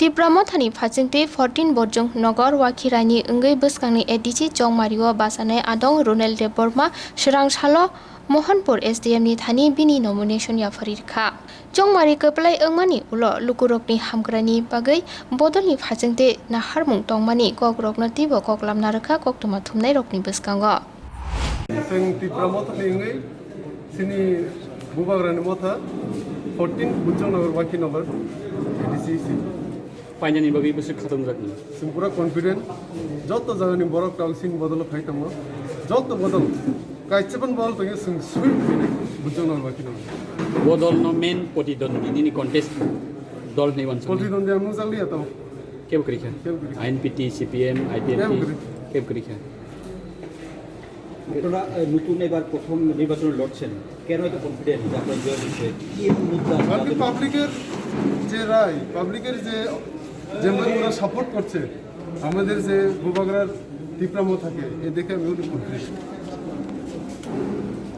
Tipramothani Phachingte 14 Bojong Nogor Wakirani Ungai Buskangni Edici Jongmario Basane Adong Ronel de Borma Shrang Shalo Mohanpur SDM ni Thani Bini nomination ya Farirkha Jongmari Keplai Engmani Ulo Lukurokni Hamgrani Bagai Bodolni Phachingte Naharmung Tongmani Kogrokna Tibo Koklam Naraka Koktuma Thumnai Rokni Buskango Tipramothani Ungai Sini Bubagrani Motha 14 Bojong Nogor Waki number EDC Finally, we will cut on that. Simpura confident, Jota Zani Borok Talsing Bodolo Paitamo, Jota Bodol, Kaichapan Ball to get some sweet Bujona Vakino. Bodol no men, Potidon, in any contest, Dolny once. Potidon de Musaliato, Cape Creek, INPT, CPM, IPM, Cape Creek. আপনারা নতুন এবার প্রথম নির্বাচনে লড়ছেন কেন এত confident যে আপনারা জয় হচ্ছে কি মুদ্রা আপনি পাবলিকের যে রায় পাবলিকের যে যেমনরা সাপোর্ট করছে আমাদের যে গোবাগরার তীব্রামো থাকে এ দেখে আমি অনেক কনফিডেন্ট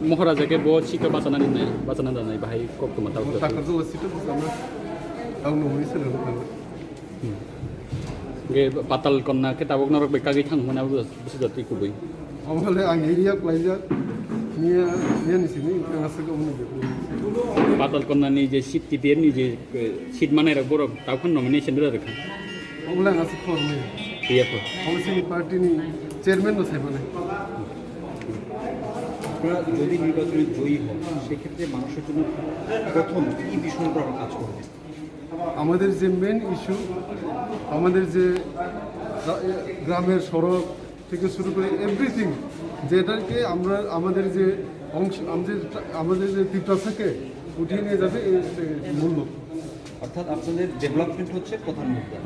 মহারাজাকে বহুত শিক্ষা বাঁচানা জানাই বাহাই কক্তমা তাও টাকার জন্য সিটে আমরা তাও নমনি ছিল গে পাতাল কন্যা কেতাবক নরক বেকাগি থাংমোনা বুঝি জাতি কুবই আমলে আং এরিয়া প্লাইজা নিয়া নিছিনি গাছকে মনে দেখো পাতাল কন্যানি যে সিট টিপিএর নি যে সিট মানে রাখ বড় তাওখন নমিনেশন দরা রাখা আমলে গাছ ফর্মে ইয়া আমসিনি পার্টিনি চেয়ারম্যান ও সাইবানে আপনারা যদি নির্বাচনে জয়ী হন সেক্ষেত্রে মানুষের জন্য প্রথম কি বিষয় উপর কাজ করবে আমাদের যে মেন ইস্যু আমাদের যে গ্রামের সড়ক থেকে শুরু করে এভরিথিং যেটাকে আমরা আমাদের যে অংশ আমাদের যে তীব্র থেকে উঠিয়ে নিয়ে যাবে এই মূল লক্ষ্য অর্থাৎ আপনাদের ডেভেলপমেন্ট হচ্ছে প্রধান মুদ্রা